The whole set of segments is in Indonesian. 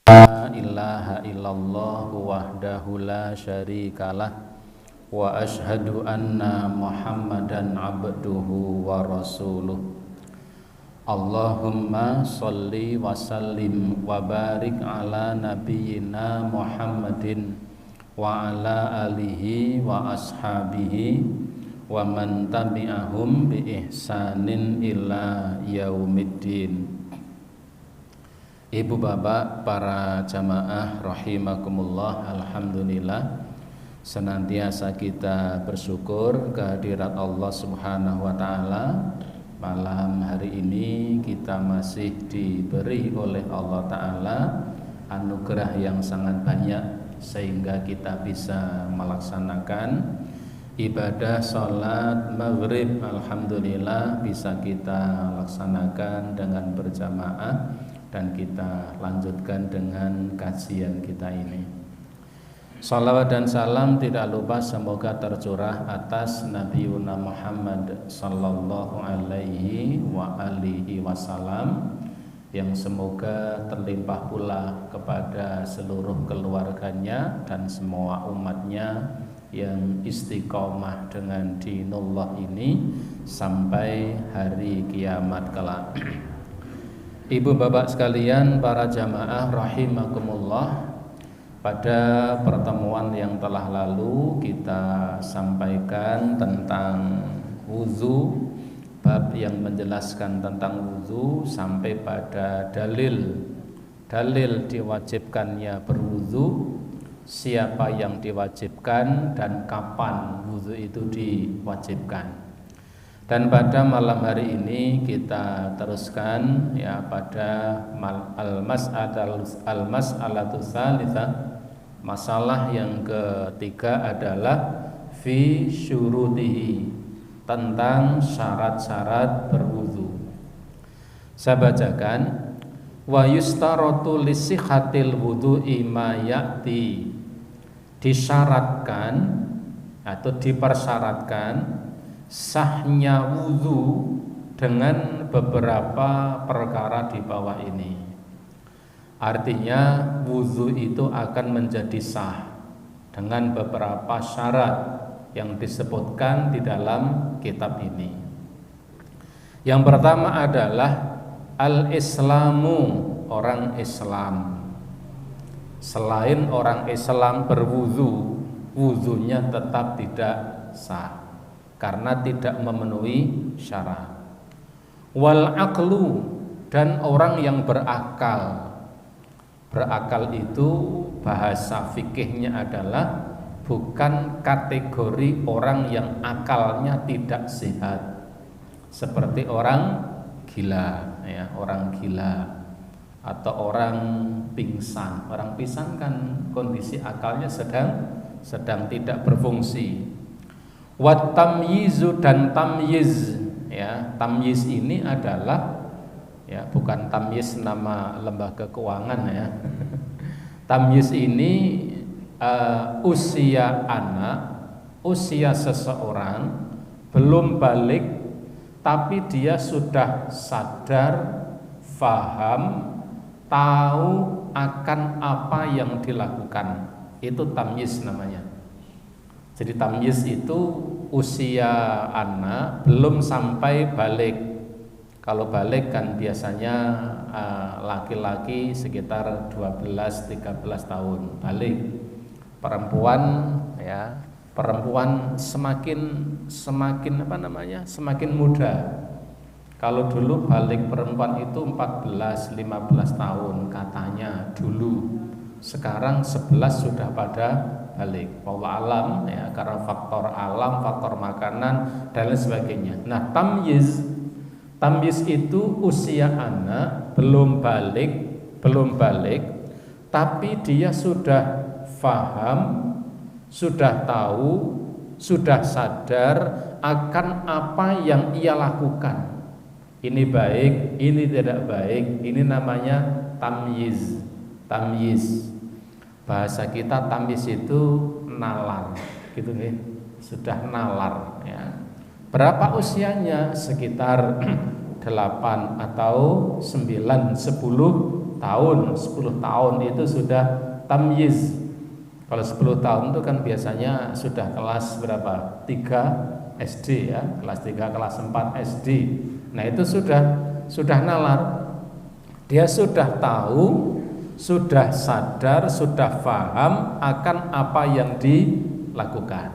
La ilaha illallah wahdahu la syarikalah wa ashhadu anna Muhammadan abduhu wa rasuluh. Allahumma sholli wa sallim wa barik ala nabiyyina Muhammadin wa ala alihi wa ashabihi wa man tabi'ahum bi ihsanin ila yaumiddin. Ibu bapak para jamaah rahimakumullah, alhamdulillah senantiasa kita bersyukur kehadirat Allah Subhanahu wa taala. Malam hari ini kita masih diberi oleh Allah taala anugerah yang sangat banyak sehingga kita bisa melaksanakan ibadah sholat maghrib. Alhamdulillah bisa kita laksanakan dengan berjamaah dan kita lanjutkan dengan kajian kita ini. Salawat dan salam tidak lupa semoga tercurah atas Nabi Muhammad sallallahu alaihi wa alihi wasallam, yang semoga terlimpah pula kepada seluruh keluarganya dan semua umatnya yang istiqomah dengan dinullah ini sampai hari kiamat kelak. Ibu bapak sekalian, para jamaah rahimakumullah, pada pertemuan yang telah lalu kita sampaikan tentang wudu, bab yang menjelaskan tentang wudu sampai pada dalil diwajibkannya berwudu, siapa yang diwajibkan dan kapan wudu itu diwajibkan. Dan pada malam hari ini kita teruskan ya pada al-mas'alatu tsalitsah. Masalah yang ketiga adalah fi syurutihi, tentang syarat-syarat berwudu. Saya bacakan, wa yustaratu lisihhatil wudu'i ma ya'ti, disyaratkan atau dipersyaratkan sahnya wudu dengan beberapa perkara di bawah ini. Artinya wudu itu akan menjadi sah dengan beberapa syarat yang disebutkan di dalam kitab ini. Yang pertama adalah al-islamu, orang Islam. Selain orang Islam berwudu, wudunya tetap tidak sah karena tidak memenuhi syarat. Wal aqlu, dan orang yang berakal. Berakal itu bahasa fikihnya adalah bukan kategori orang yang akalnya tidak sehat, seperti orang gila ya, orang gila atau orang pingsan. Orang pingsan kan kondisi akalnya sedang tidak berfungsi. Wat tamyizu, dan tamyiz ya, tamyiz ini adalah ya, bukan tamyiz nama lembaga keuangan ya. Tamyiz ini usia anak, usia seseorang belum balik tapi dia sudah sadar, faham, tahu akan apa yang dilakukan. Itu tamyiz namanya. Jadi tamyiz itu usia anak belum sampai balik. Kalau balik kan biasanya laki-laki sekitar 12-13 tahun balik. Perempuan ya, perempuan semakin apa namanya? Semakin muda. Kalau dulu balik perempuan itu 14-15 tahun katanya dulu. Sekarang 11 sudah pada balik. Wallahu alam ya, karena faktor alam, faktor makanan dan lain sebagainya. Nah, tamyiz itu usia anak belum balik tapi dia sudah faham, sudah tahu, sudah sadar akan apa yang ia lakukan. Ini baik, ini tidak baik. Ini namanya tamyiz. Bahasa kita tamyiz itu nalar, gitu nih, sudah nalar ya. Berapa usianya? Sekitar 8 atau 9, 10 tahun. 10 tahun itu sudah tamyiz. Kalau 10 tahun itu kan biasanya sudah kelas berapa? 3 SD ya, kelas 3, kelas 4 SD. Nah, itu sudah nalar. Dia sudah tahu, sudah sadar, sudah paham akan apa yang dilakukan.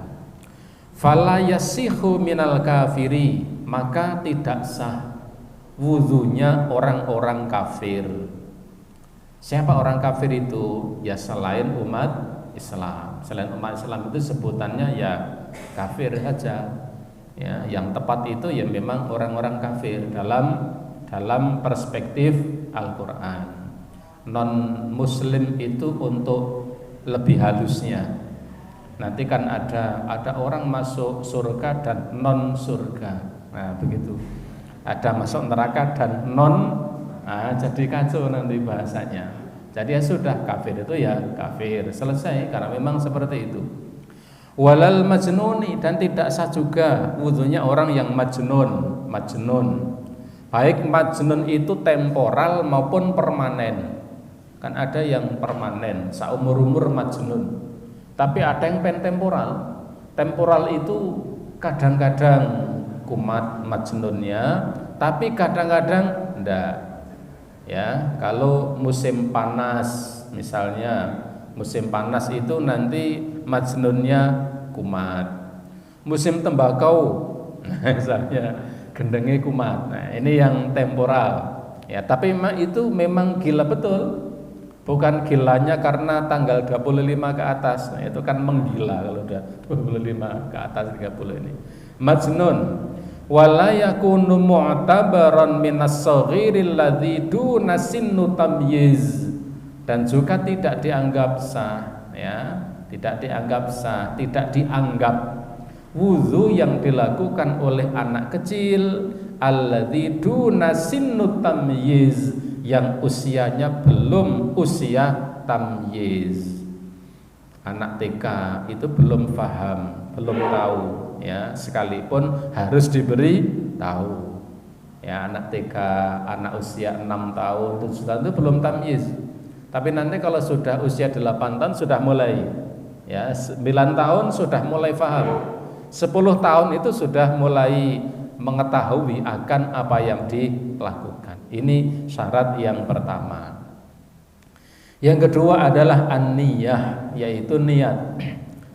Fala yasihu minal kafiri, maka tidak sah wudunya orang-orang kafir. Siapa orang kafir itu? Ya selain umat Islam. Selain umat Islam itu sebutannya ya kafir saja. Ya, yang tepat itu ya memang orang-orang kafir dalam perspektif Al-Qur'an. Non muslim itu untuk lebih halusnya. Nanti kan ada orang masuk surga dan non surga. Nah, begitu. Ada masuk neraka dan jadi kacau nanti bahasanya. Jadi ya sudah, kafir itu ya kafir, selesai, karena memang seperti itu. Walal majnuni, dan tidak sah juga wudunya orang yang majnun. Baik majnun itu temporal maupun permanen. Kan ada yang permanen, seumur-umur majnun. Tapi ada yang temporal. Temporal itu kadang-kadang kumat majnunnya, tapi kadang-kadang enggak. Ya, kalau musim panas misalnya, musim panas itu nanti majnunnya kumat. Musim tembakau misalnya gendengnya kumat. Nah, ini yang temporal. Ya, tapi itu memang gila betul. Bukan gilanya karena tanggal 25 ke atas. Nah, itu kan menggila kalau udah 25 ke atas 30 ini. Majnun wala yakunu mu'tabaran minas saghiril ladzi duna sinnu tamyiz, dan juga tidak dianggap sah ya, tidak dianggap wudu yang dilakukan oleh anak kecil alladzi duna sinnu tamyiz, yang usianya belum usia tamyiz. Anak TK itu belum paham, belum tahu ya, sekalipun harus diberi tahu. Ya, anak TK, anak usia 6 tahun, 7 tahun itu belum tamyiz. Tapi nanti kalau sudah usia 8 tahun sudah mulai. Ya, 9 tahun sudah mulai paham. 10 tahun itu sudah mulai mengetahui akan apa yang dilakukan. Ini syarat yang pertama. Yang kedua adalah an-niyah, yaitu niat.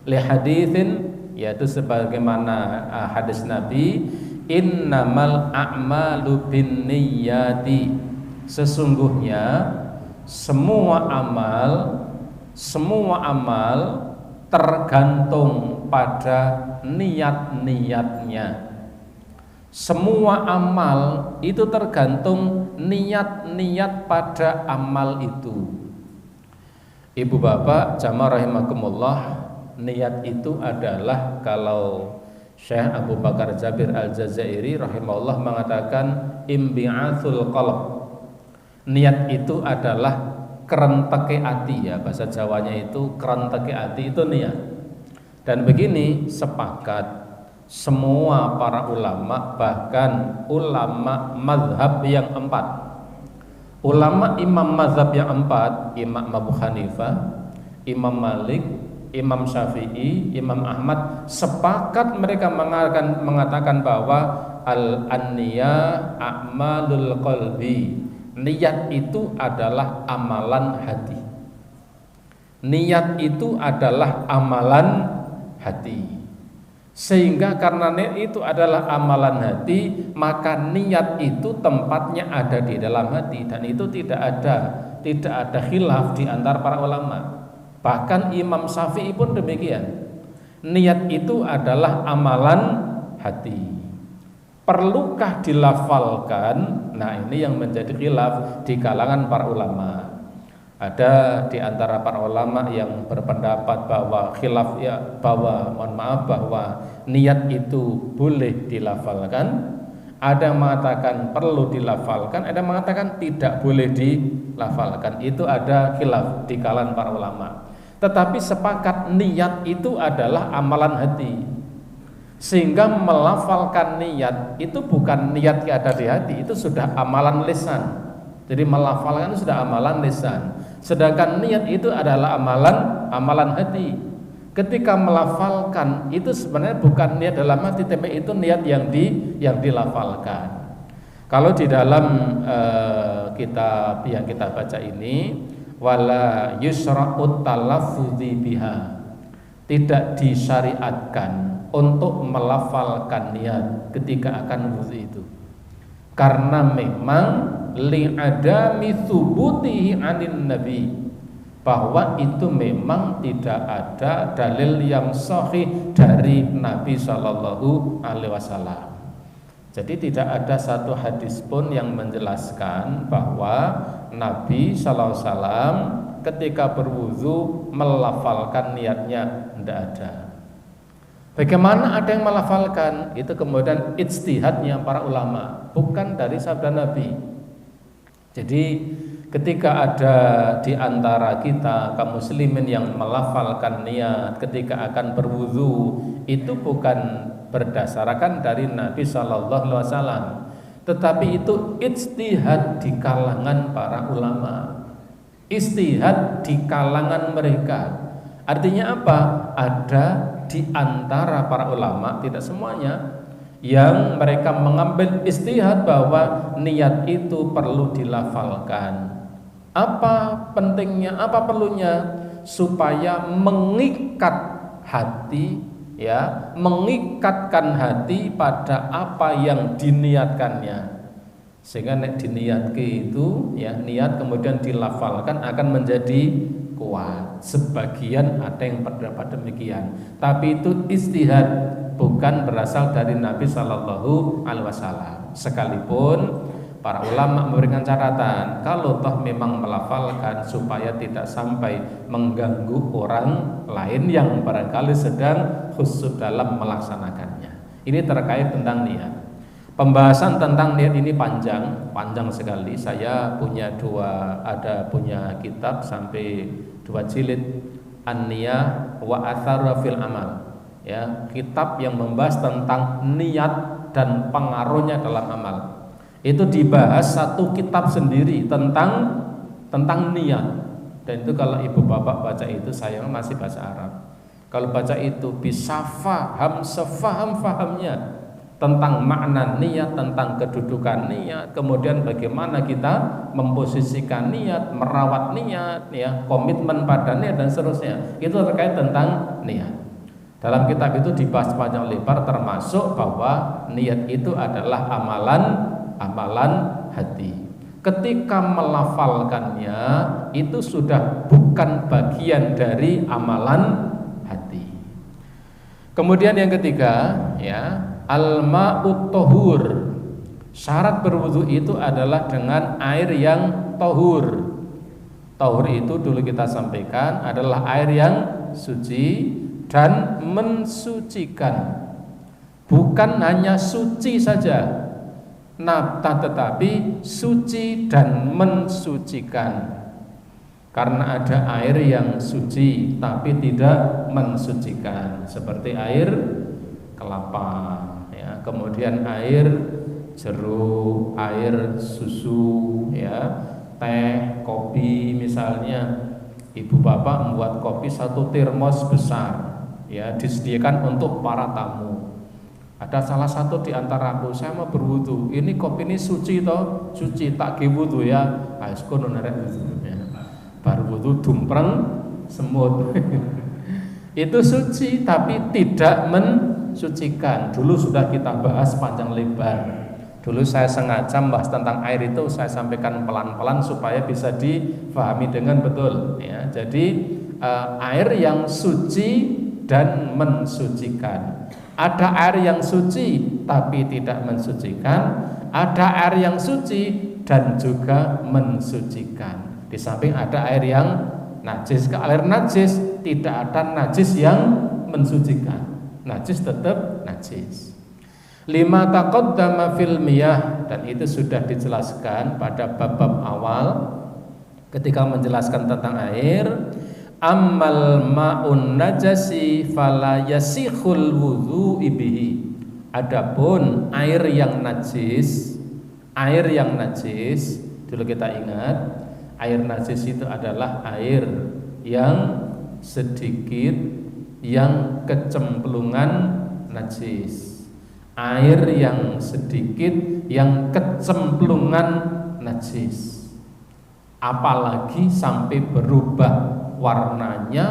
Li haditsin, yaitu sebagaimana hadis Nabi, innamal a'malu binniyati, sesungguhnya semua amal tergantung pada niat-niatnya. Semua amal itu tergantung niat-niat pada amal itu. Ibu bapak jamaah rahimakumullah, niat itu adalah, kalau Syekh Abu Bakar Jabir Al-Jazairi rahimahullah mengatakan imbi'atsul qalb, niat itu adalah kerenteke ati, ya bahasa Jawanya itu kerenteke ati, itu niat. Dan begini sepakat semua para ulama, bahkan ulama mazhab yang 4, ulama imam mazhab yang 4, Imam Abu Hanifah, Imam Malik, Imam Syafi'i, Imam Ahmad, sepakat mereka mengatakan bahwa al-niyah a'malul qalbi, niat itu adalah amalan hati. Niat itu adalah amalan hati. Sehingga karena niat itu adalah amalan hati, maka niat itu tempatnya ada di dalam hati, dan itu tidak ada khilaf di antara para ulama. Bahkan Imam Syafi'i pun demikian. Niat itu adalah amalan hati. Perlukah dilafalkan? Nah, ini yang menjadi khilaf di kalangan para ulama. Ada di antara para ulama yang berpendapat bahwa bahwa niat itu boleh dilafalkan. Ada yang mengatakan perlu dilafalkan, ada yang mengatakan tidak boleh dilafalkan. Itu ada khilaf di kalangan para ulama. Tetapi sepakat niat itu adalah amalan hati. Sehingga melafalkan niat itu bukan niat yang ada di hati, itu sudah amalan lisan. Jadi melafalkan itu sudah amalan lisan. Sedangkan niat itu adalah amalan hati. Ketika melafalkan itu sebenarnya bukan niat dalam hati, tapi itu niat yang dilafalkan. Kalau di dalam kitab yang kita baca ini, wala yusra'ut talaffudzi biha, tidak disyariatkan untuk melafalkan niat ketika akan wudu itu, karena memang li'adami thubutihi anin nabi, bahwa itu memang tidak ada dalil yang sahih dari Nabi Shallallahu Alaihi Wasallam. Jadi tidak ada satu hadis pun yang menjelaskan bahwa Nabi Shallallahu Alaihi Wasallam ketika berwudu melafalkan niatnya, tidak ada. Bagaimana ada yang melafalkan? Itu kemudian ijtihadnya para ulama, bukan dari sabda Nabi. Jadi ketika ada di antara kita kaum muslimin yang melafalkan niat ketika akan berwudu, itu bukan berdasarkan dari Nabi Shallallahu Alaihi Wasallam, tetapi itu ijtihad di kalangan para ulama, ijtihad di kalangan mereka. Artinya apa? Ada di antara para ulama, tidak semuanya, yang mereka mengambil ijtihad bahwa niat itu perlu dilafalkan. Apa pentingnya, apa perlunya? Supaya mengikat hati, ya, mengikatkan hati pada apa yang diniatkannya, sehingga nek diniatke itu, ya, niat kemudian dilafalkan akan menjadi kuat. Sebagian ada yang berpendapat demikian, tapi itu ijtihad, bukan berasal dari Nabi Shallallahu Alaihi Wasallam. Sekalipun para ulama memberikan catatan, kalau toh memang melafalkan supaya tidak sampai mengganggu orang lain yang barangkali sedang khusyuk dalam melaksanakannya. Ini terkait tentang niat. Pembahasan tentang niat ini panjang sekali. Saya punya punya kitab sampai 2 jilid, An-Niyah wa Atharu fil Amal. Ya, kitab yang membahas tentang niat dan pengaruhnya dalam amal. Itu dibahas satu kitab sendiri tentang niat. Dan itu kalau ibu bapak baca itu, saya masih bahasa Arab. Kalau baca itu bisa faham sefaham-fahamnya tentang makna niat, tentang kedudukan niat, kemudian bagaimana kita memposisikan niat, merawat niat, ya, komitmen pada niat dan seterusnya. Itu terkait tentang niat. Dalam kitab itu dibahas panjang lebar, termasuk bahwa niat itu adalah amalan hati. Ketika melafalkannya itu sudah bukan bagian dari amalan hati. Kemudian yang ketiga, ya, al-ma'ut tahur. Syarat berwudu itu adalah dengan air yang tahur. Tahur itu dulu kita sampaikan adalah air yang suci dan mensucikan. Bukan hanya suci saja, tetapi suci dan mensucikan. Karena ada air yang suci tapi tidak mensucikan, seperti air kelapa, ya, kemudian air jeruk, air susu, ya, teh, kopi misalnya. Ibu bapak membuat kopi 1 termos besar, ya, disediakan untuk para tamu. Ada salah satu di antara aku, saya mau berwudu, ini kopi ini suci toh? Suci, tak ge wudu ya. Asko nerek wudu. Baru wudu dumpreng semut. Itu suci tapi tidak mensucikan. Dulu sudah kita bahas panjang lebar. Dulu saya sengaja membahas tentang air itu, saya sampaikan pelan-pelan supaya bisa difahami dengan betul, ya. Jadi air yang suci dan mensucikan. Ada air yang suci tapi tidak mensucikan, ada air yang suci dan juga mensucikan. Di samping ada air yang najis. Ke air najis tidak ada najis yang mensucikan. Najis tetap najis. Lima taqaddama fil miyah, dan itu sudah dijelaskan pada bab-bab awal ketika menjelaskan tentang air. Ammal ma'un najasi fala yasikhul wudhu bihi. Adapun air yang najis Dulu kita ingat, air najis itu adalah air yang sedikit, yang kecemplungan najis. Air yang sedikit, yang kecemplungan najis. Apalagi sampai berubah warnanya,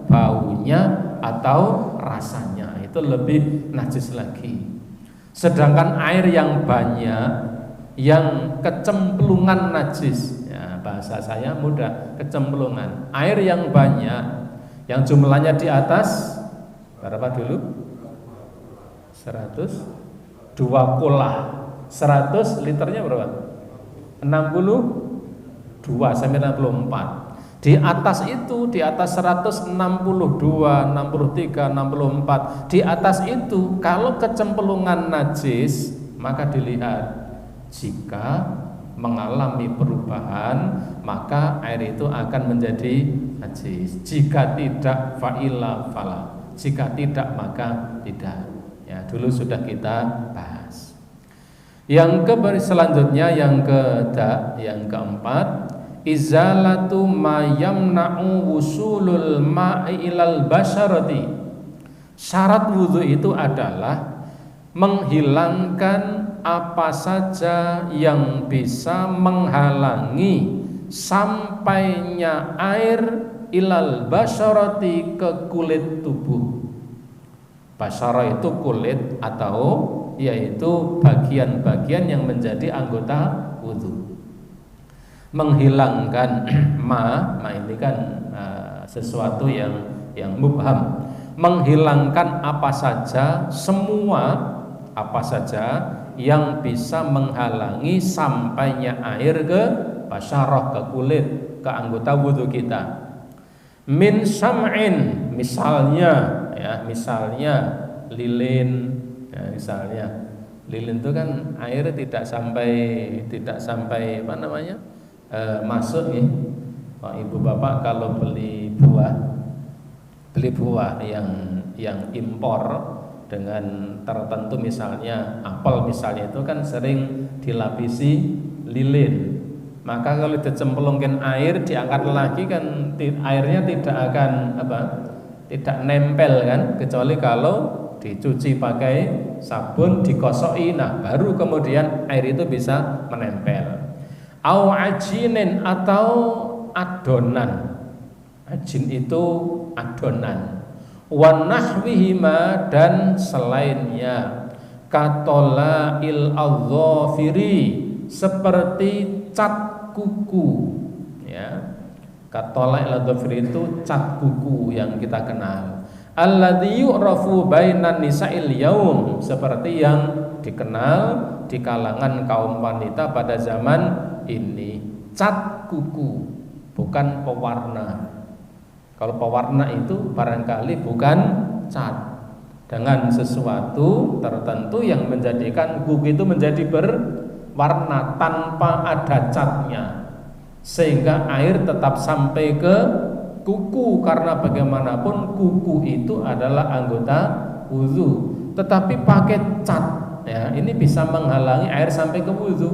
baunya, atau rasanya, itu lebih najis lagi. Sedangkan air yang banyak, yang kecemplungan najis, ya, bahasa saya mudah, kecemplungan. Air yang banyak, yang jumlahnya di atas berapa dulu? 102 kolah. 100 liternya berapa? 62 sampai 64. Di atas itu, di atas 162, 63, 64, di atas itu kalau kecemplungan najis, maka dilihat jika mengalami perubahan, maka air itu akan menjadi najis. Jika tidak, fa'ila fala. Jika tidak, maka tidak. Ya, dulu sudah kita bahas. Yang selanjutnya yang keempat, izalatu ma yamna'u wusulul ma'i ilal basyarati. Syarat wudu itu adalah menghilangkan apa saja yang bisa menghalangi sampainya air ilal basyarati, ke kulit tubuh. Basyarah itu kulit atau yaitu bagian-bagian yang menjadi anggota wudu. Menghilangkan ma ini kan sesuatu yang mubham. Menghilangkan apa saja, semua apa saja yang bisa menghalangi sampainya air ke basyarah, ke kulit, ke anggota wudu kita. Min sam'in, misalnya lilin, ya, misalnya lilin itu kan air tidak sampai apa namanya, masuk nih. Pak Ibu Bapak kalau beli buah yang impor dengan tertentu, misalnya apel misalnya, itu kan sering dilapisi lilin. Maka kalau dicemplungkan air, diangkat lagi kan airnya tidak akan tidak nempel kan, kecuali kalau dicuci pakai sabun, dikosoki, nah baru kemudian air itu bisa menempel. Au ajinin, atau adonan. Ajin itu adonan. Wa nahwihima, dan selainnya. Katola il adzafiri, seperti cat kuku, ya. Katola il adzafiri itu cat kuku yang kita kenal. Alladzi yu'rafu bainan nisa'il yaum, seperti yang dikenal di kalangan kaum wanita pada zaman ini. Cat kuku, bukan pewarna. Kalau pewarna itu barangkali bukan cat, dengan sesuatu tertentu yang menjadikan kuku itu menjadi berwarna tanpa ada catnya, sehingga air tetap sampai ke kuku, karena bagaimanapun kuku itu adalah anggota wudu. Tetapi pakai cat, ya, ini bisa menghalangi air sampai ke wudu,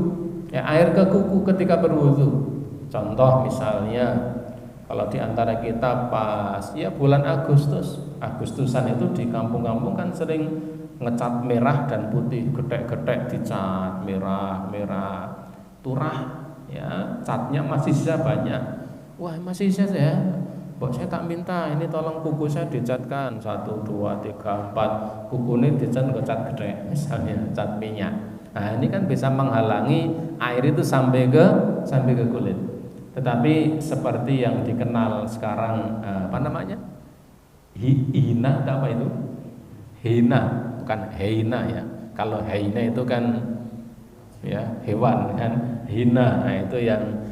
ya, air ke kuku ketika berwudu. Contoh misalnya, kalau di antara kita pas ya bulan Agustusan itu di kampung-kampung kan sering ngecat merah dan putih, getek-getek dicat merah turah, ya, catnya masih sisa banyak. Wah, masih sisa ya. Mbok saya tak minta, ini tolong kuku saya dicatkan 1, 2, 3, 4. Kuku ini dicat ngecat getek, misalnya cat minyak. Nah, ini kan bisa menghalangi air itu sampai ke kulit. Tetapi seperti yang dikenal sekarang, apa namanya? Hina, apa itu? Hina, bukan heina ya. Kalau heina itu kan ya hewan kan. Hina, nah itu yang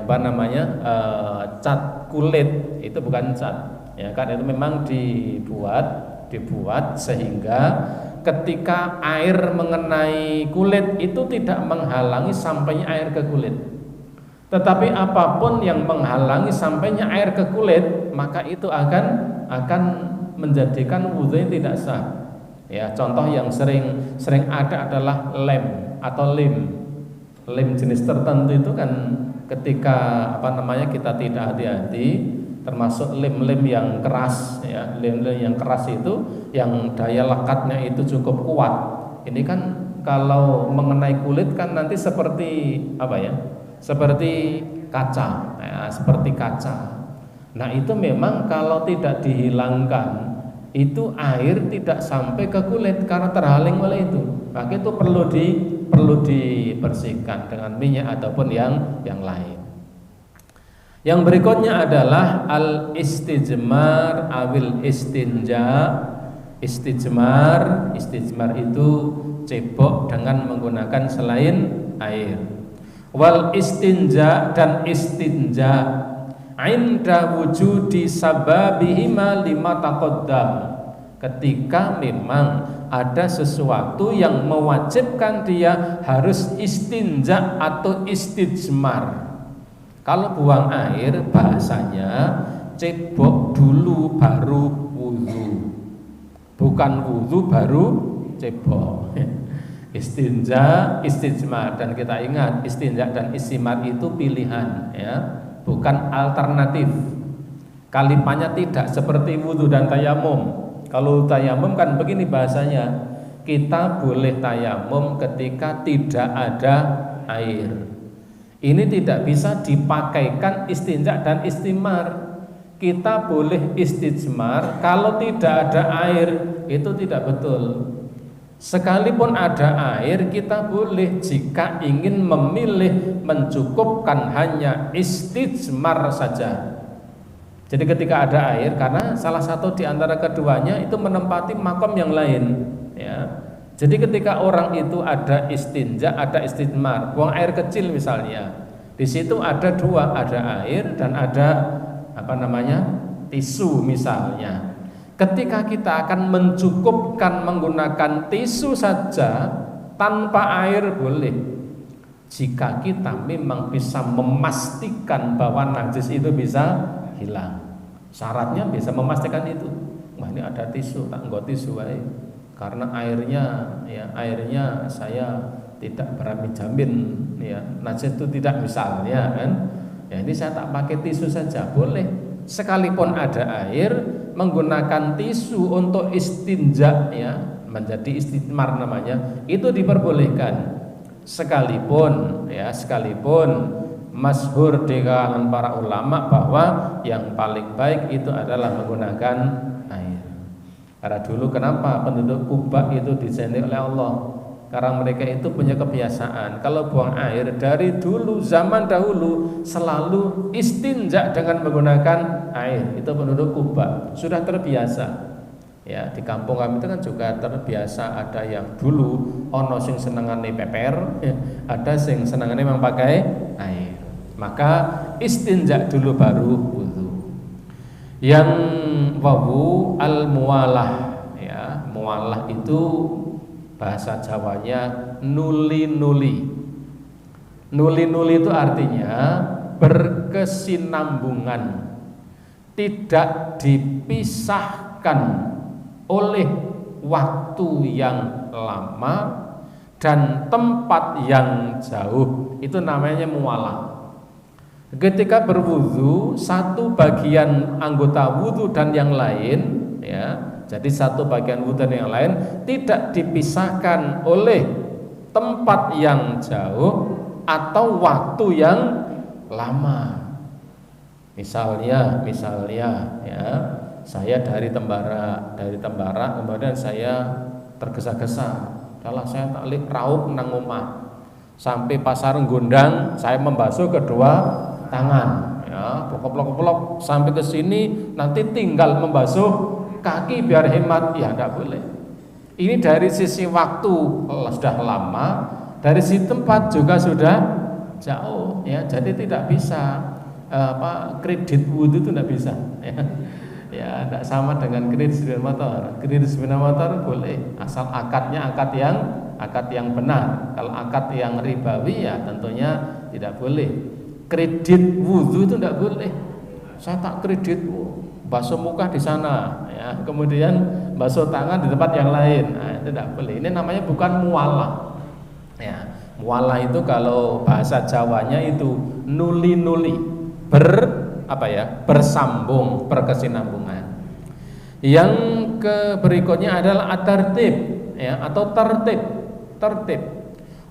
apa namanya? Cat kulit, itu bukan cat. Ya kan, itu memang dibuat sehingga ketika air mengenai kulit itu tidak menghalangi sampainya air ke kulit. Tetapi apapun yang menghalangi sampainya air ke kulit, maka itu akan menjadikan wudunya tidak sah. Ya, contoh yang sering ada adalah lem atau lim. Lem jenis tertentu itu kan ketika kita tidak hati-hati, termasuk lem-lem yang keras ya, lem-lem yang keras itu yang daya lekatnya itu cukup kuat. Ini kan kalau mengenai kulit kan nanti seperti seperti kaca ya, seperti kaca. Nah itu memang kalau tidak dihilangkan itu air tidak sampai ke kulit karena terhalang oleh itu. Maka itu perlu dibersihkan dengan minyak ataupun yang lain. Yang berikutnya adalah al-istijmar awil istinja. Istijmar itu cebok dengan menggunakan selain air. Wal istinja dan istinja inda wujudi sababihima lima taqaddam. Ketika memang ada sesuatu yang mewajibkan dia harus istinja atau istijmar. Kalau buang air bahasanya cebok dulu baru wudu, bukan wudu baru cebok. Istinja, istijmar, dan kita ingat istinja dan istimar itu pilihan ya, bukan alternatif. Kalimatnya tidak seperti wudu dan tayamum. Kalau tayamum kan begini bahasanya, kita boleh tayamum ketika tidak ada air. Ini tidak bisa dipakaikan istinja dan istimar. Kita boleh istijmar kalau tidak ada air, itu tidak betul. Sekalipun ada air, kita boleh jika ingin memilih mencukupkan hanya istijmar saja. Jadi ketika ada air, karena salah satu di antara keduanya itu menempati makom yang lain ya. Jadi ketika orang itu ada istinja, ada istijmar, buang air kecil misalnya, di situ ada dua, ada air dan ada tisu misalnya. Ketika kita akan mencukupkan menggunakan tisu saja tanpa air boleh, jika kita memang bisa memastikan bahwa najis itu bisa hilang. Syaratnya bisa memastikan itu. Wah ini ada tisu, tak enggak tisu karena airnya saya tidak berani jamin ya, najis itu tidak misalnya kan. Ya ini saya tak pakai tisu saja boleh. Sekalipun ada air, menggunakan tisu untuk istinja ya, menjadi istimar namanya, itu diperbolehkan. Sekalipun masyhur di kalangan para ulama bahwa yang paling baik itu adalah menggunakan air. Karena dulu kenapa penduduk Kuba itu disentik oleh Allah? Karena mereka itu punya kebiasaan kalau buang air dari dulu zaman dahulu selalu istinja dengan menggunakan air. Itu penduduk Kuba sudah terbiasa. Ya, di kampung kami itu kan juga terbiasa, ada yang dulu ono sing senengane peper, ada sing senengane memang pakai air. Maka istinja dulu baru wudu. Yang wawu al-muwalah ya, muwalah itu bahasa Jawanya nuli-nuli. Nuli-nuli itu artinya berkesinambungan, tidak dipisahkan oleh waktu yang lama dan tempat yang jauh. Itu namanya muwalah. Ketika berwudu, satu bagian anggota wudu dan yang lain ya, jadi satu bagian wudu dan yang lain tidak dipisahkan oleh tempat yang jauh atau waktu yang lama. Misalnya ya, saya dari Tembara kemudian saya tergesa-gesa, kalau saya taklik raup nang omah sampai pasar Gondang, saya membasuh kedua tangan ya, pelok sampai ke sini, nanti tinggal membasuh kaki biar hemat, ya tidak boleh. Ini dari sisi waktu sudah lama, dari sisi tempat juga sudah jauh ya, jadi tidak bisa kredit wudhu itu tidak bisa ya. Ya tidak sama dengan kredit sepeda motor. Kredit sepeda motor boleh asal akadnya akad yang benar. Kalau akad yang ribawi ya tentunya tidak boleh. Kredit wudhu itu tidak boleh. Saya tak kredit basuh muka di sana ya, kemudian basuh tangan di tempat yang lain. Nah, itu tidak boleh. Ini namanya bukan muwalah. Ya, muwalah itu kalau bahasa Jawanya itu nuli-nuli, bersambung, berkesinambungan. Yang berikutnya adalah at-tartib, ya, atau tertib.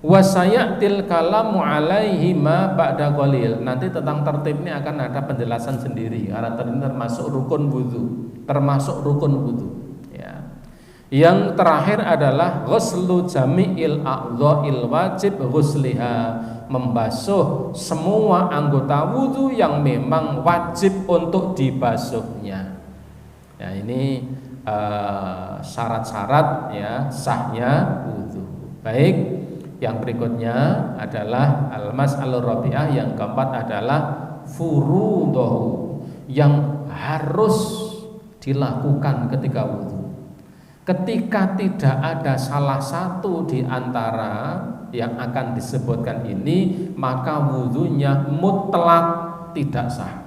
Wasayatil kalamu alaihi ma ba'da qalil. Nanti tentang tertib ini akan ada penjelasan sendiri karena termasuk rukun wudu. Ya. Yang terakhir adalah ghuslu jami'il a'dha'il wajib ghusliha, membasuh semua anggota wudu yang memang wajib untuk dibasuhnya. Ya, ini syarat-syarat ya sahnya wudu. Baik. Yang berikutnya adalah al-mas'alur rabi'ah, yang keempat adalah furuduhu, yang harus dilakukan ketika wudu. Ketika tidak ada salah satu di antara yang akan disebutkan ini, maka wudunya mutlak tidak sah.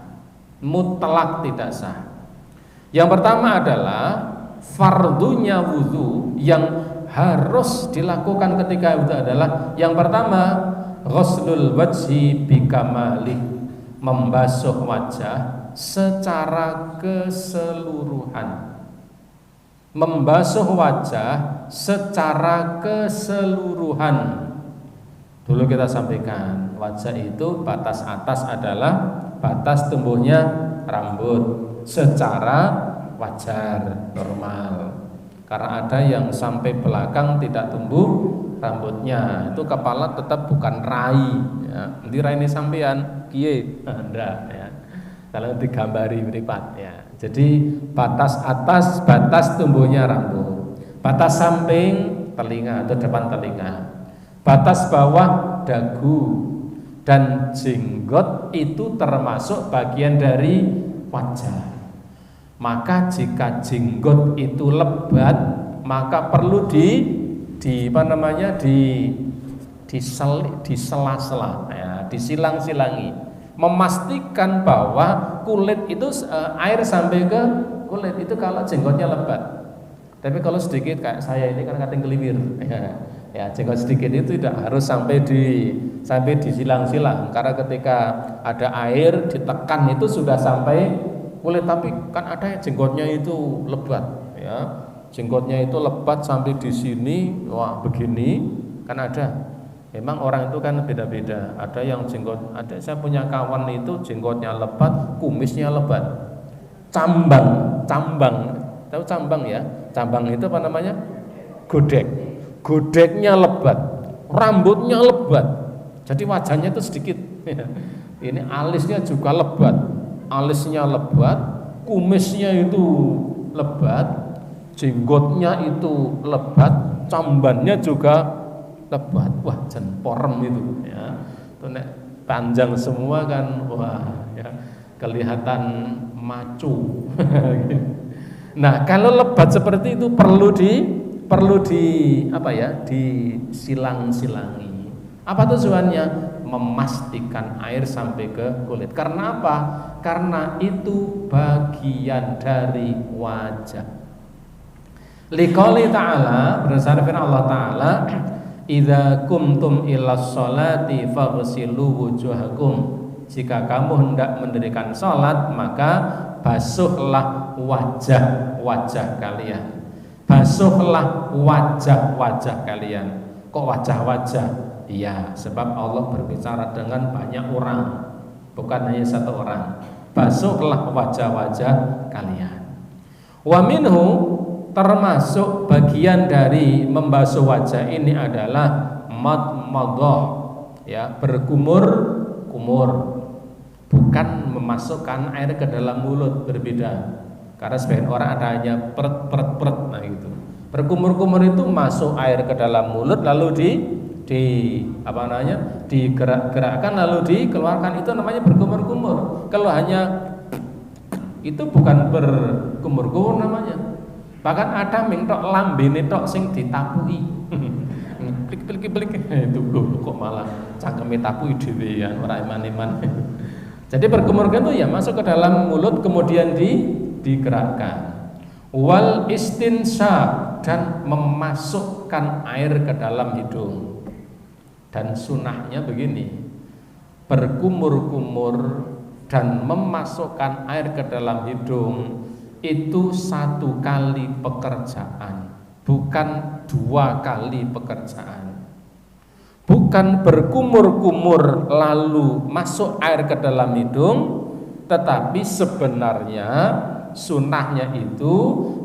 Yang pertama adalah fardunya wudu yang harus dilakukan ketika wudu adalah yang pertama ghuslul wajhi bikamali, membasuh wajah secara keseluruhan. Dulu kita sampaikan wajah itu batas atas adalah batas tumbuhnya rambut secara wajar, normal. Karena ada yang sampai belakang tidak tumbuh rambutnya, itu kepala tetap bukan rai, ya. Nanti rai ini sampean kiye, enggak, ya. Kalau digambari mripat, ya. Jadi batas atas batas tumbuhnya rambut, batas samping telinga atau depan telinga, batas bawah dagu, dan jenggot itu termasuk bagian dari wajah. Maka jika jenggot itu lebat, maka perlu disela-sela, ya, disilang-silangi, memastikan bahwa kulit itu air sampai ke kulit itu kalau jenggotnya lebat. Tapi kalau sedikit kayak saya ini kan kating keliwir, ya jenggot sedikit itu tidak harus sampai disilang-silang, karena ketika ada air ditekan itu sudah sampai kulit. Tapi kan ada yang jenggotnya itu lebat, ya, jenggotnya itu lebat sampai di sini, wah begini, kan ada. Memang orang itu kan beda-beda. Ada yang saya punya kawan itu jenggotnya lebat, kumisnya lebat, cambang, tahu cambang ya? Cambang itu apa namanya? Godeknya lebat, rambutnya lebat, jadi wajahnya itu sedikit. Ini alisnya juga lebat. Alisnya lebat, kumisnya itu lebat, jenggotnya itu lebat, cambannya juga lebat. Wah, jan porem itu, ya. Itu nek panjang semua kan, wah, ya, kelihatan macu. Nah, kalau lebat seperti itu perlu disilang-silangi. Apa tujuannya? Memastikan air sampai ke kulit. Karena apa? Karena itu bagian dari wajah. Liqouli ta'ala, berdasarkan firman Allah Ta'ala, idza kumtum ilas sholati faghsilu wujuhakum. Jika kamu hendak mendirikan sholat, maka basuhlah wajah-wajah kalian. Basuhlah wajah-wajah kalian. Kok wajah-wajah? Iya, sebab Allah berbicara dengan banyak orang, bukan hanya satu orang. Basuhlah wajah-wajah kalian. Wa minhu, termasuk bagian dari membasuh wajah ini adalah madmadah, ya, berkumur-kumur, bukan memasukkan air ke dalam mulut, berbeda. Karena sebagian orang ada hanya peret, nah gitu. Berkumur-kumur itu masuk air ke dalam mulut lalu digerak-gerakkan lalu dikeluarkan, itu namanya berkumur-kumur. Kalau hanya itu bukan berkumur-kumur namanya. Bahkan ada mintok lambene tok sing ditapui. Plik itu kok malah cangkeme tapui dhewe ya, ora iman-iman. Jadi berkumur-kumur itu ya masuk ke dalam mulut kemudian digerakkan. Wal istinsya, dan memasukkan air ke dalam hidung. Dan sunahnya begini, berkumur-kumur dan memasukkan air ke dalam hidung itu 1 kali pekerjaan, bukan 2 kali pekerjaan. Bukan berkumur-kumur lalu masuk air ke dalam hidung, tetapi sebenarnya sunnahnya itu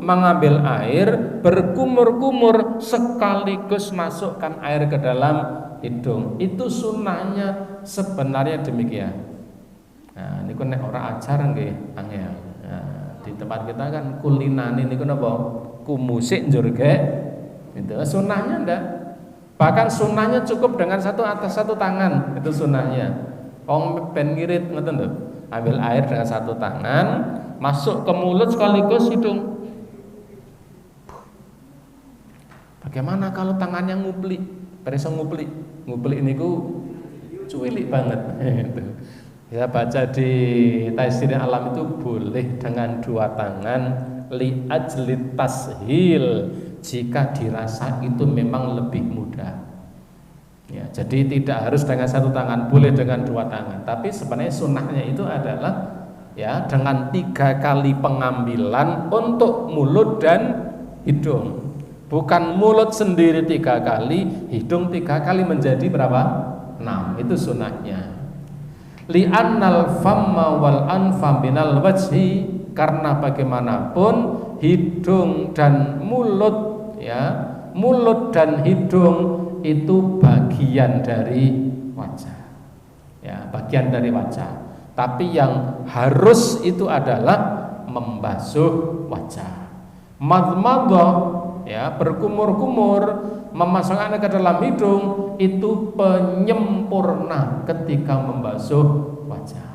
mengambil air, berkumur-kumur sekaligus masukkan air ke dalam hidung. Itu sunnahnya sebenarnya demikian. Nah, ini kan orang ajar nggih angel. Nah, di tempat kita kan kulinani niku napa? Kumusik njur ge. Itu sunnahnya ndak. Bahkan sunnahnya cukup dengan atas satu tangan, itu sunnahnya. Wong ben ngirit ngoten lho. Ambil air dengan 1 tangan, masuk ke mulut sekaligus hidung. Bagaimana kalau tangannya nguplik? Perisa nguplik. Nguplik niku cuwilik banget. Ya baca di Taisir Alam itu boleh dengan 2 tangan li ajli tashil, jika dirasa itu memang lebih mudah. Ya, jadi tidak harus dengan 1 tangan, boleh dengan 2 tangan. Tapi sebenarnya sunnahnya itu adalah ya dengan 3 kali pengambilan untuk mulut dan hidung. Bukan mulut sendiri 3 kali, hidung 3 kali menjadi berapa? 6. Itu sunnahnya. Li'annal famma wal anfa minal wajhi, karena bagaimanapun hidung dan mulut ya, mulut dan hidung itu bagian dari wajah. Ya, bagian dari wajah. Tapi yang harus itu adalah membasuh wajah. Madmadah ya, berkumur-kumur, memasukkan ke dalam hidung itu penyempurna ketika membasuh wajah.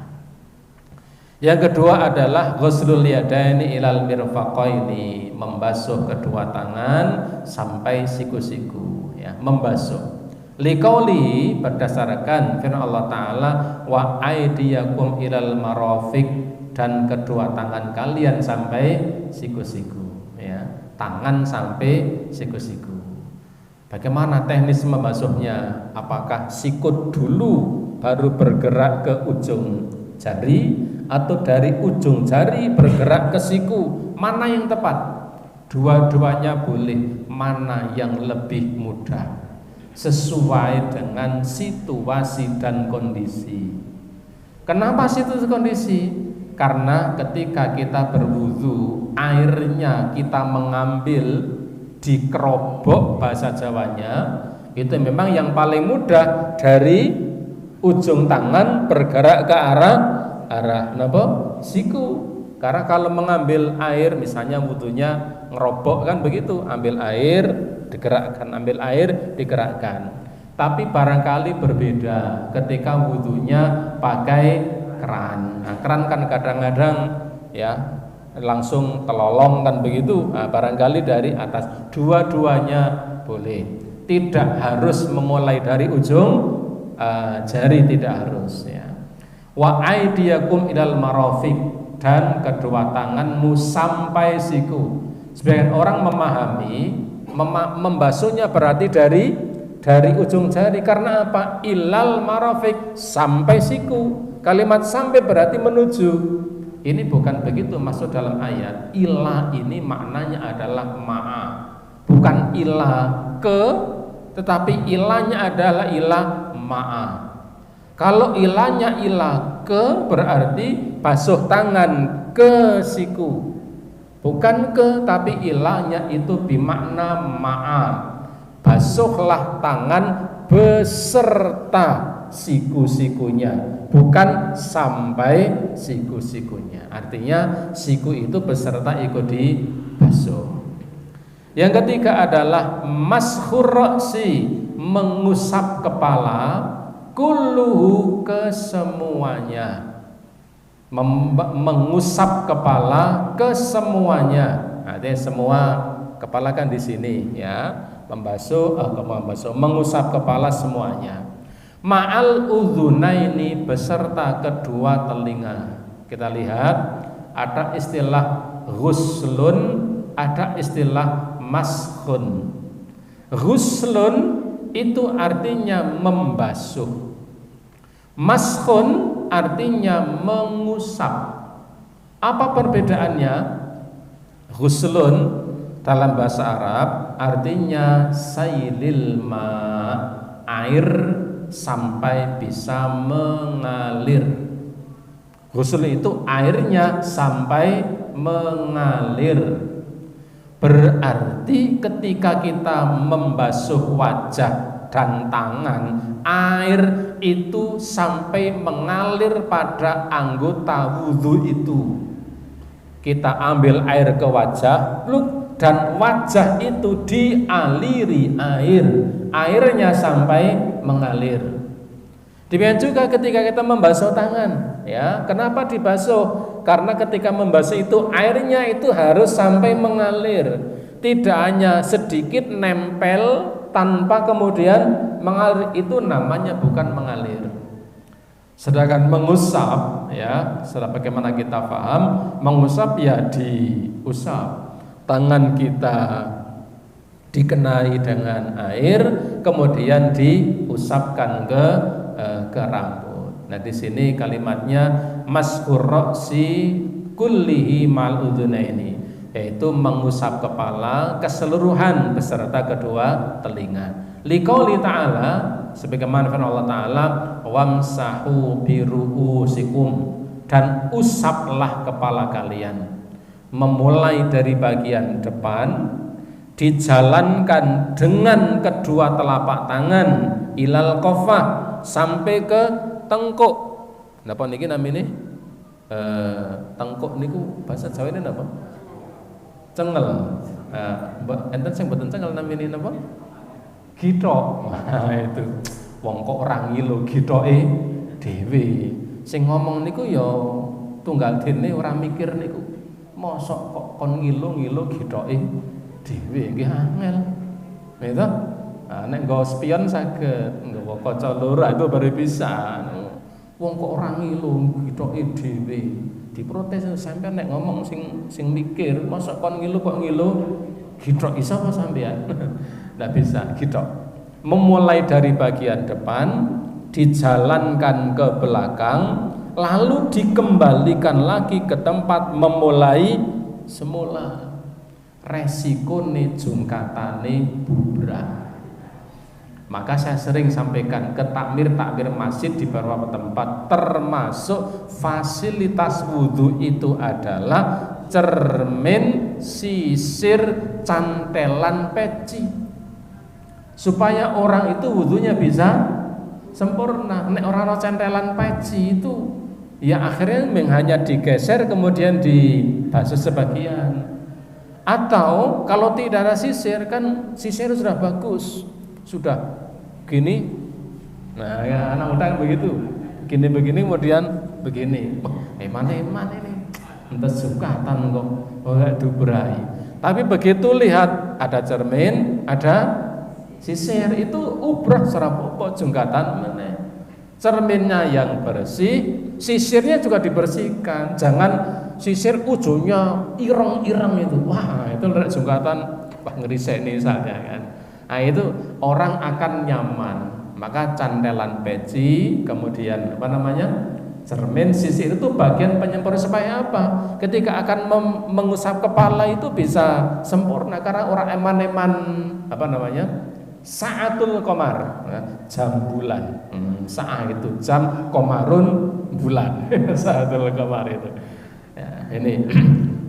Yang kedua adalah ghuslul yadaini ilal mirfaqaini, membasuh kedua tangan sampai siku-siku ya, membasuh. Liqauli, berdasarkan firman Allah Ta'ala, wa aydiyakum ilal marafiq, dan kedua tangan kalian sampai siku-siku ya, tangan sampai siku-siku. Bagaimana teknis membasuhnya? Apakah sikut dulu baru bergerak ke ujung jari, atau dari ujung jari bergerak ke siku? Mana yang tepat? Dua-duanya boleh. Mana yang lebih mudah? Sesuai dengan situasi dan kondisi. Kenapa situasi kondisi? Karena ketika kita berwudu, airnya kita mengambil di kerobok, bahasa Jawanya itu memang yang paling mudah dari ujung tangan bergerak ke arah napa? Siku. Karena kalau mengambil air, misalnya wudunya ngerobok kan begitu, ambil air digerakkan, ambil air digerakkan. Tapi barangkali berbeda ketika wudunya pakai keran. Nah, keran kan kadang-kadang ya langsung telolong kan begitu. Nah, barangkali dari atas. Dua-duanya boleh. Tidak harus memulai dari ujung jari, tidak harus ya. Wa aidiyakum ilal marafiq, dan kedua tanganmu sampai siku. Sebagian orang memahami membasuhnya berarti dari ujung jari. Karena apa? Ilal marafiq, sampai siku. Kalimat sampai berarti menuju. Ini bukan begitu masuk dalam ayat. Ila ini maknanya adalah ma'a, bukan ila ke, tetapi ilahnya adalah ilah ma'a. Kalau ilahnya ilah ke, berarti basuh tangan ke siku, bukan ke, tapi ilahnya itu bimakna ma'a. Basuhlah tangan beserta siku-sikunya, bukan sampai siku-sikunya. Artinya siku itu beserta ikut dibasuh. Yang ketiga adalah mashur ra'si, mengusap kepala, kulluhu, kesemuanya. Mengusap kepala kesemuanya. Artinya semua kepala kan di sini ya, membasuh, mengusap kepala semuanya. Ma'al udhunaini, beserta kedua telinga. Kita lihat ada istilah ghuslun, ada istilah mashun. Ghuslun itu artinya membasuh. Maskhun artinya mengusap. Apa perbedaannya? Ghuslun dalam bahasa Arab artinya sailil ma, air sampai bisa mengalir. Ghusl itu airnya sampai mengalir. Berarti ketika kita membasuh wajah dan tangan, air itu sampai mengalir pada anggota wudhu itu. Kita ambil air ke wajah, dan wajah itu dialiri air, airnya sampai mengalir. Demikian juga ketika kita membasuh tangan, ya. Kenapa dibasuh? Karena ketika membasuh itu airnya itu harus sampai mengalir, tidak hanya sedikit nempel tanpa kemudian mengalir, itu namanya bukan mengalir. Sedangkan mengusap, ya, sebagaimana kita paham, mengusap ya diusap. Tangan kita dikenai dengan air, kemudian diusapkan ke rambut. Nah, di sini kalimatnya maskur ra'si kullihi mal udhunaini, yaitu mengusap kepala keseluruhan beserta kedua telinga. Liqauli ta'ala, sebagaimana firman Allah Ta'ala, wamsahu biru'usikum, dan usaplah kepala kalian, memulai dari bagian depan, dijalankan dengan kedua telapak tangan ilal qafah, sampai ke tengkuk. Napa niki namine? Tengkuk niku bahasa Jawa ini napa? Cengel. Enten sing mboten cengel namine napa? Githok. Nah, itu wong kok ora ngilo githoke dhewe. Sing ngomong niku ya tunggal dene ora mikir niku. Mosok kok kon ngilo-ngilo githoke dhewe nggih angel. Gitu? Nek nggawa spion saged, nggawa kaca loro itu baru bisa. Wong kok ora ngilu githoke dhewe. Diprotes sampean nek ngomong sing mikir, mosok kon ngilu kok ngilu githok iso apa sampean? Ndak bisa githok. Memulai dari bagian depan, dijalankan ke belakang, lalu dikembalikan lagi ke tempat memulai semula. Resikone jungkatane bubrah. Maka saya sering sampaikan ke takmir masjid di beberapa tempat, termasuk fasilitas wudhu itu adalah cermin, sisir, cantelan peci, supaya orang itu wudhunya bisa sempurna. Nek orang cantelan peci itu ya akhirnya hanya digeser kemudian dibasuh sebagian. Atau kalau tidak ada sisir, kan sisir sudah bagus, sudah gini. Nah, ya anak muda begitu, begini kemudian begini. Mana ini? Entah sukatan kok, dubrai. Tapi begitu lihat ada cermin, ada sisir, itu ubrah serapopo jungkatan mana. Cerminnya yang bersih, sisirnya juga dibersihkan. Jangan sisir ujungnya ireng-ireng itu. Wah, itu lihat jungkatan, wah ngerisek nih saja kan. Nah, itu orang akan nyaman. Maka cantelan peci, kemudian cermin, sisir itu bagian penyempurna supaya apa? Ketika akan mengusap kepala itu bisa sempurna, karena orang eman-eman sa'atul qamar, jam bulan. Sa'ah itu jam, komarun bulan. Sa'atul qamar itu. Ya, ini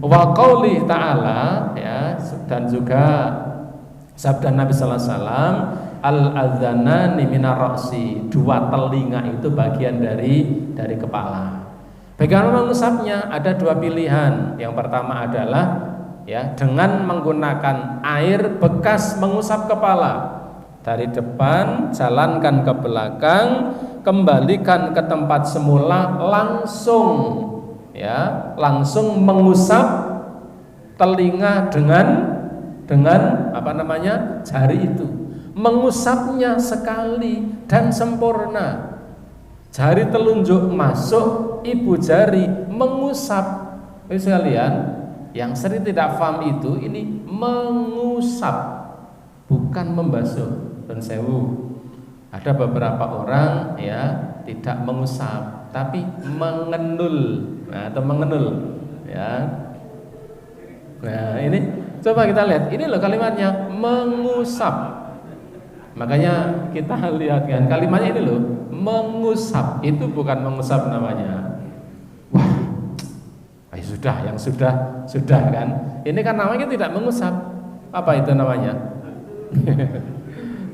wa qauli ta'ala, ya, dan juga sabda Nabi sallallahu alaihi wasallam, al-adzanani minar ra'si, dua telinga itu bagian dari kepala. Bagaimana mengusapnya? Ada dua pilihan. Yang pertama adalah ya dengan menggunakan air bekas mengusap kepala. Dari depan jalankan ke belakang, kembalikan ke tempat semula, langsung mengusap telinga dengan jari itu. Mengusapnya sekali dan sempurna. Jari telunjuk masuk, ibu jari mengusap. Sekalian, yang sering tidak paham itu, ini mengusap, bukan membasuh. Dan sewu, ada beberapa orang ya tidak mengusap, tapi mengenul, atau mengenul, ya. Nah ini coba kita lihat, ini loh kalimatnya mengusap. Makanya kita lihat kan kalimatnya ini loh, mengusap, itu bukan mengusap namanya. Wah, sudah, yang sudah kan. Ini kan namanya tidak mengusap. Apa itu namanya?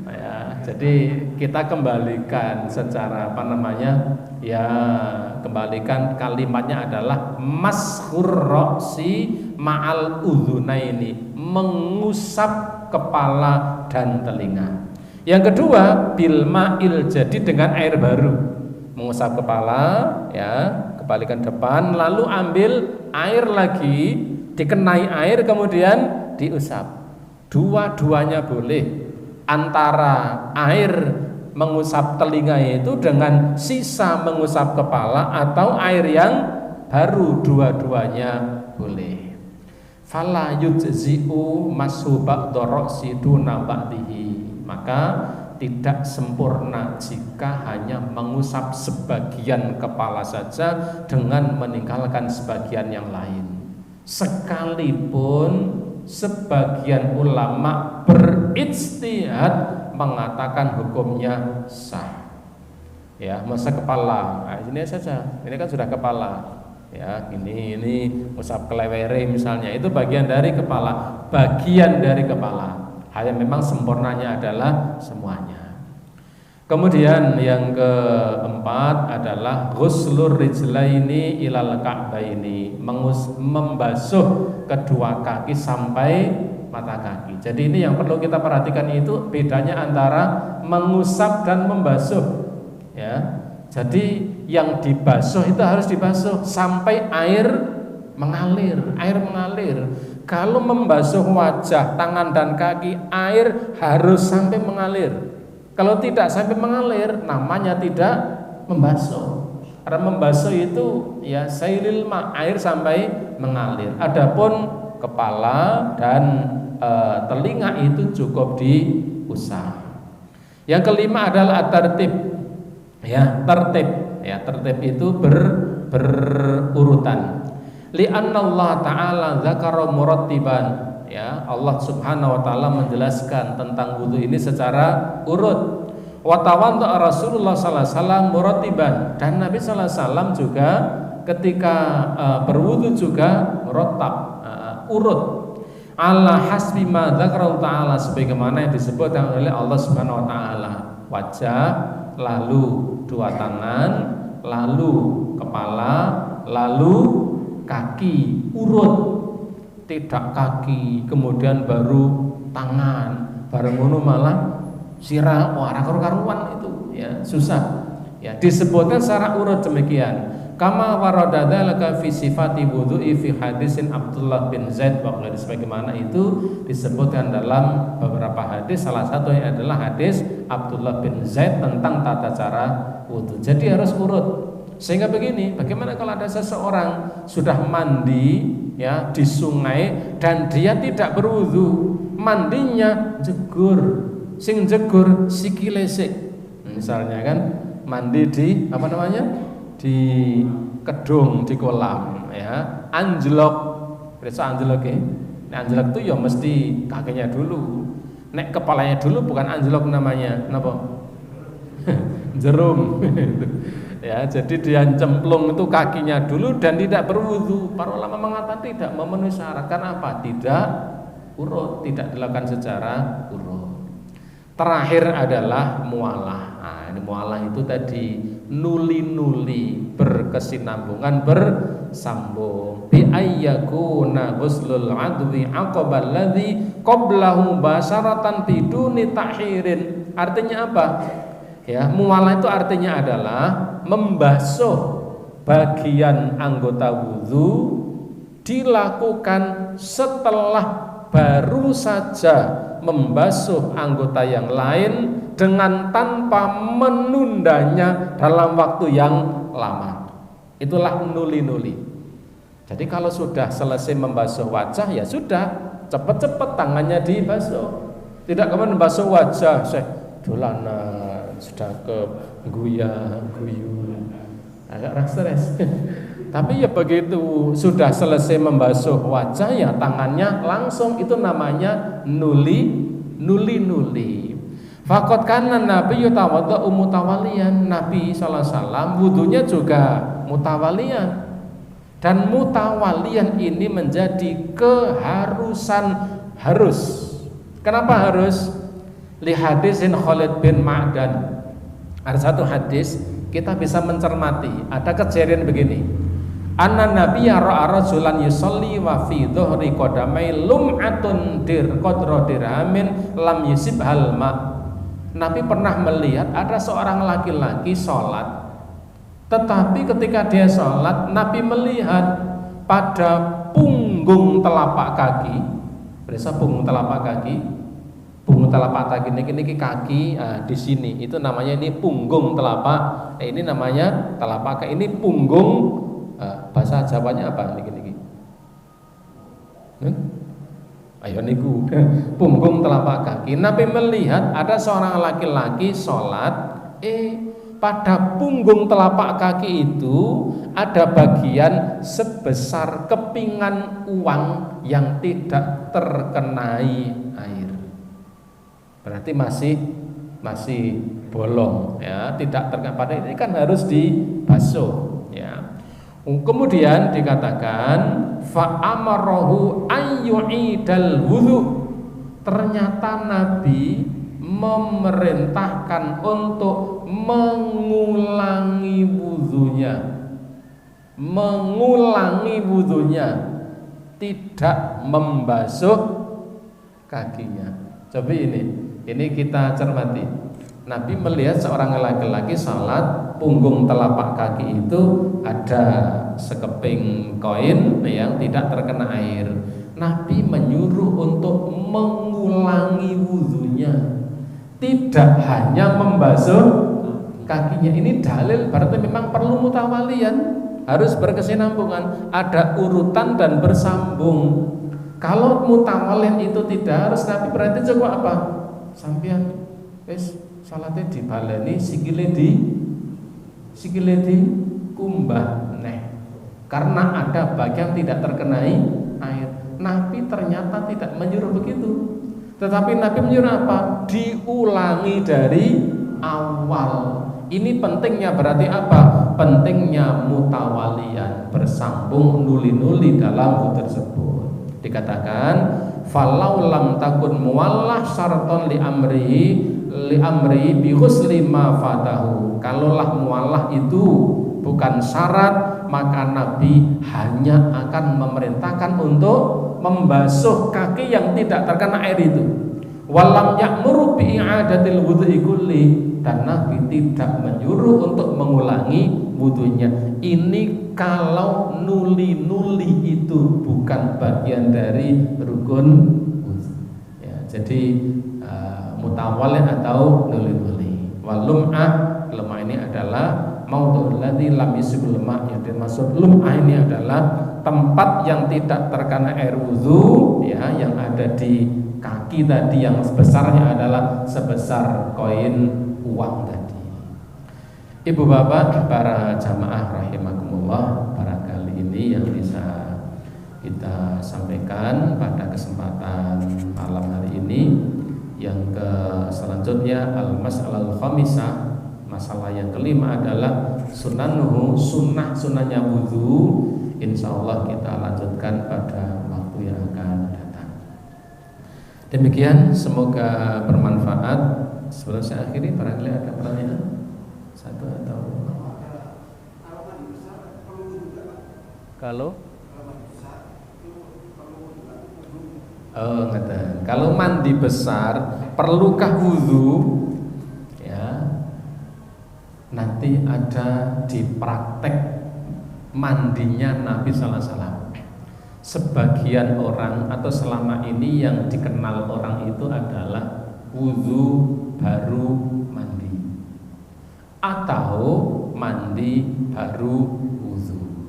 Ya, jadi kita kembalikan secara apa namanya? Ya, kembalikan kalimatnya adalah mashur roksi ma'al udhunaini, mengusap kepala dan telinga. Yang kedua, bil ma'il, jadi dengan air baru, mengusap kepala, ya, kebalikan depan, lalu ambil air lagi, dikenai air kemudian diusap. Dua-duanya boleh, antara air mengusap telinga itu dengan sisa mengusap kepala, atau air yang baru, dua-duanya boleh. Fala yujzi'u mashu ba'da ra'si duna ba'dihi, maka tidak sempurna jika hanya mengusap sebagian kepala saja dengan meninggalkan sebagian yang lain. Sekalipun sebagian ulama berijtihad mengatakan hukumnya sah. Ya, masa kepala. Nah, ini saja. Ini kan sudah kepala. Ya, ini usap kelewere misalnya, itu bagian dari kepala, bagian dari kepala. Hanya memang sempurnanya adalah semuanya. Kemudian yang keempat adalah ghuslur rijlaini ilal ka'baini, membasuh kedua kaki sampai mata kaki. Jadi ini yang perlu kita perhatikan, itu bedanya antara mengusap dan membasuh. Ya. Jadi yang dibasuh itu harus dibasuh sampai air mengalir. Kalau membasuh wajah, tangan dan kaki, air harus sampai mengalir. Kalau tidak sampai mengalir, namanya tidak membasuh. Karena membasuh itu ya sailil ma, air sampai mengalir. Adapun kepala dan telinga itu cukup diusap. Yang kelima adalah tertib. Ya, tertib. Ya, tertib itu berurutan. Li'anna Allah Ta'ala dzakara murattiban, ya, Allah Subhanahu wa taala menjelaskan tentang wudu ini secara urut. Wa tawadda Rasulullah sallallahu alaihi wasallam murattiban, dan Nabi sallallahu alaihi wasallam juga ketika berwudu juga murattab, urut. Ala hasbi ma dzakara ta'ala, sebagaimana yang disebutkan oleh Allah Subhanahu wa taala. Wajah, lalu dua tangan, lalu kepala, lalu kaki, urut. Tidak kaki kemudian baru tangan, baru ngono malah sirah, ora karu-karuan itu, ya, susah. Ya, disebutkan secara urut demikian. Kama warada dzalika fi sifati wudhu'i fi hadisin Abdullah bin Zaid, sebagaimana itu disebutkan dalam beberapa hadis, salah satunya adalah hadis Abdullah bin Zaid tentang tata cara wudhu. Jadi harus urut. Sehingga begini, bagaimana kalau ada seseorang sudah mandi, ya, di sungai dan dia tidak berwudu, mandinya jegur, sing jegur sikile sik. Misalnya kan mandi di apa namanya? Di kedung, di kolam, ya, anjlok. Biasa anjlok ya. Nek anjlok itu ya mesti kakinya dulu. Nek kepalanya dulu bukan anjlok namanya. Napa? Jerum. Ya, jadi dia cemplung itu kakinya dulu dan tidak berwudu. Para ulama mengatakan tidak memenuhi syarat. Karena apa? Tidak urut, tidak dilakukan secara urut. Terakhir adalah mualah. Nah, ini mualah itu tadi nuli-nuli, berkesinambungan, bersambung. Bi ayyakuna ghuslul adwi aqabal ladzi qablahu basharatan biduni ta'khirin. Artinya apa? Ya, mualah itu artinya adalah membasuh bagian anggota wudu dilakukan setelah baru saja membasuh anggota yang lain dengan tanpa menundanya dalam waktu yang lama. Itulah nuli-nuli. Jadi kalau sudah selesai membasuh wajah, ya sudah, cepat-cepat tangannya dibasuh. Tidak kemudian membasuh wajah, dolanan sudah ke guyu, agak stres. Tapi ya begitu sudah selesai membasuh wajah ya tangannya langsung, itu namanya nuli. Faqad kana Nabi yatawadda mutawalian. Nabi sallallahu alaihi wasallam wudunya juga mutawalian. Dan mutawalian ini menjadi keharusan, harus. Kenapa harus? Li hadisin Khalid bin Ma'dan. Ada satu hadis kita bisa mencermati, ada kejadian begini. Anna nabiyya ra'a rajulan yusolli wa fi dhuhri qadamai lum'atun qadra dirhamin lam yusibhal ma'. Nabi pernah melihat ada seorang laki-laki sholat, tetapi ketika dia sholat Nabi melihat pada punggung telapak kaki, berasa punggung telapak kaki ini kaki, di sini itu namanya ini punggung telapak, ini namanya telapak kaki, ini punggung. Bahasa Jawanya apa niki? Ayo niku punggung telapak kaki. Nabi melihat ada seorang laki-laki sholat, pada punggung telapak kaki itu ada bagian sebesar kepingan uang yang tidak terkenai air. Berarti masih bolong ya, tidak terkenai. Pada ini kan harus dibasuh ya. Kemudian dikatakan fa amarahu ayyu'idal wudu. Ternyata Nabi memerintahkan untuk mengulangi wudunya, tidak membasuh kakinya. Coba ini kita cermati. Nabi melihat seorang laki-laki salat, punggung telapak kaki itu ada sekeping koin yang tidak terkena air. Nabi menyuruh untuk mengulangi wudunya, tidak hanya membasuh kakinya. Ini dalil berarti memang perlu mutawalian, harus berkesinambungan, ada urutan dan bersambung. Kalau mutawalian itu tidak harus, Nabi berarti coba apa? Sampean salatnya dibaleni sikile di kumbah karena ada bagian tidak terkenai air. Nabi ternyata tidak menyuruh begitu, tetapi Nabi menyuruh apa? Diulangi dari awal. Ini pentingnya berarti apa? Pentingnya mutawalian, bersambung, nuli-nuli dalam wudu tersebut. Dikatakan falau lam takun muwallah syaraton li amri bi ghusli ma fatahu. Kalaulah muwallah itu bukan syarat, maka Nabi hanya akan memerintahkan untuk membasuh kaki yang tidak terkena air itu. Walam ya'muru bi i'adatil wudhu'i kulli, dan Nabi tidak menyuruh untuk mengulangi wudunya. Ini kalau nuli-nuli itu bukan bagian dari rukun wudu ya, jadi mutawalin atau nuli-nuli. Walum'ah, lemah ini adalah maudhu'ul ladzi lam yusibul ma', yang dimaksud lum'ah ini adalah tempat yang tidak terkena air wudu ya, yang ada di kaki tadi, yang sebesarnya adalah sebesar koin uang tadi. Ibu bapak para jamaah rahimakumullah, barangkali ini yang bisa kita sampaikan pada kesempatan malam hari ini. Yang selanjutnya al-mas'alal khamisah, masalah yang kelima adalah sunanuhu, sunnahnya wudu. Insyaallah kita lanjutkan pada waktu yang akan datang. Demikian, semoga bermanfaat. Sebelum saya akhiri, barangkali ada pertanyaan satu atau kalau mandi besar perlukah wudu ya, nanti ada di praktek mandinya Nabi sallallahu alaihi wasallam. Sebagian orang atau selama ini yang dikenal orang itu adalah wudu baru mandi atau mandi baru wudu.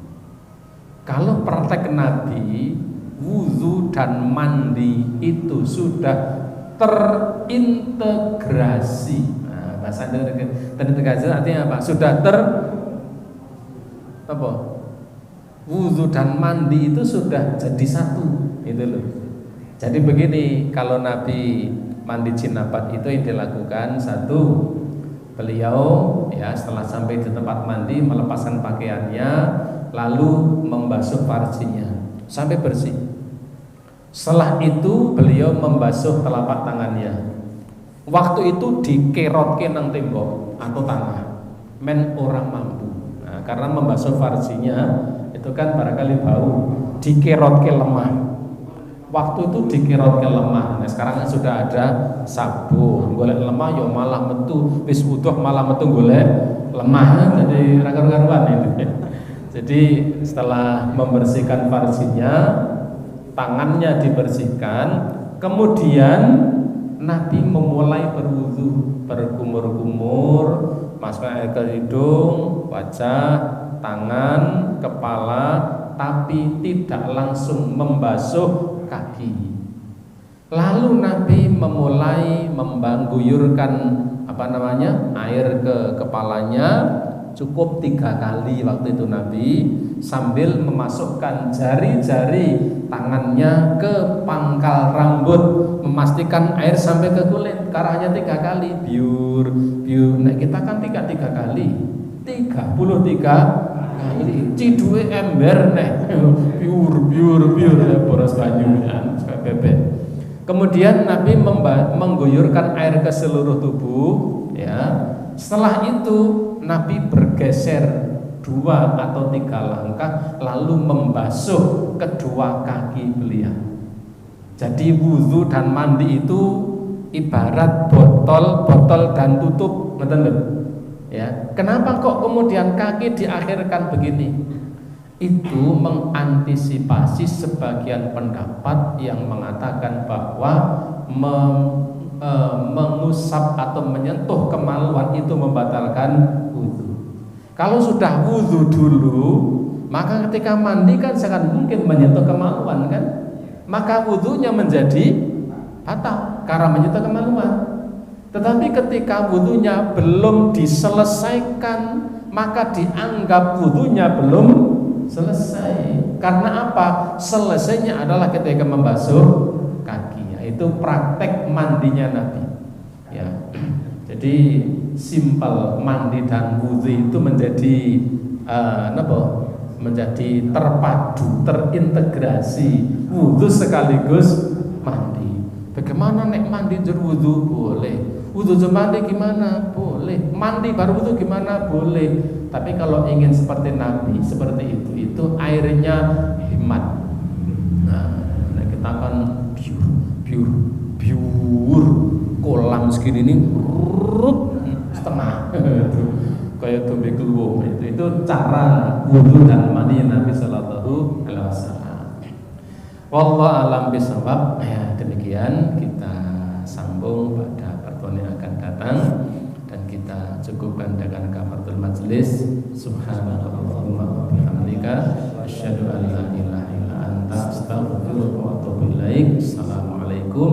Kalau praktek Nabi, wudu dan mandi itu sudah terintegrasi. Nah, bahasa terintegrasi artinya apa? Sudah apa? Wudhu dan mandi itu sudah jadi satu, itu loh. Jadi begini, kalau Nabi mandi jinabat itu yang dilakukan satu, beliau ya setelah sampai di tempat mandi melepaskan pakaiannya, lalu membasuh farjinya sampai bersih. Setelah itu beliau membasuh telapak tangannya. Waktu itu dikerotke nang tembok atau tanah, men orang mampu. Nah, karena membasuh farjinya itu kan barangkali bau, dikerotke lemah. Waktu itu dikirot ke lemah. Nah sekarang kan sudah ada sabun, golek lemah yo malah metu, wis wuduh malah metu golek lemah. Jadi rakan-rakan itu. Jadi setelah membersihkan farjinya, tangannya dibersihkan, kemudian Nabi memulai berwudu, berkumur-kumur, masukkan air ke hidung, wajah, tangan, kepala, tapi tidak langsung membasuh kaki. Lalu Nabi memulai mengguyurkan air ke kepalanya, cukup 3 kali waktu itu Nabi, sambil memasukkan jari-jari tangannya ke pangkal rambut, memastikan air sampai ke kulit. Karena hanya 3 kali, biur. Nah kita kan 3 kali, 33 kali, ciduwe ember nih, biur boros banyu bebek. Kemudian Nabi mengguyurkan air ke seluruh tubuh, ya. Setelah itu Nabi bergeser 2 atau 3 langkah, lalu membasuh kedua kaki beliau. Jadi wudhu dan mandi itu ibarat botol dan tutup, ya. Kenapa kok kemudian kaki diakhirkan begini? Itu mengantisipasi sebagian pendapat yang mengatakan bahwa mengusap atau menyentuh kemaluan itu membatalkan wudhu. Kalau sudah wudhu dulu, maka ketika mandi kan sangat mungkin menyentuh kemaluan kan, maka wudhunya menjadi batal karena menyentuh kemaluan. Tetapi ketika wudhunya belum diselesaikan, maka dianggap wudhunya belum selesai. Karena apa? Selesainya adalah ketika membasuh kaki. Itu praktek mandinya Nabi. Ya. Jadi simpel, mandi dan wudhu itu menjadi menjadi terpadu, terintegrasi. Wudhu sekaligus mandi. Bagaimana nek mandi jur wudhu? Boleh. Wudhu jur mandi gimana? Boleh. Mandi baru wudhu gimana? Boleh. Tapi kalau ingin seperti Nabi, seperti itu airnya hemat. Nah, kita kan biur kolam segini ini setengah kayak tumbe keluar. Itu cara wudhu dan mandi Nabi Sallallahu Alaihi Wasallam. Wallahu alam bisawab. Ya, demikian kita sambung pada pertemuan yang akan datang, dan kita cukupkan dengan kafaratul majlis. Subhanallahumma wa bihamdika asyhadu an la ilaha illa anta astaghfiruka wa atubu ilaik. Assalamualaikum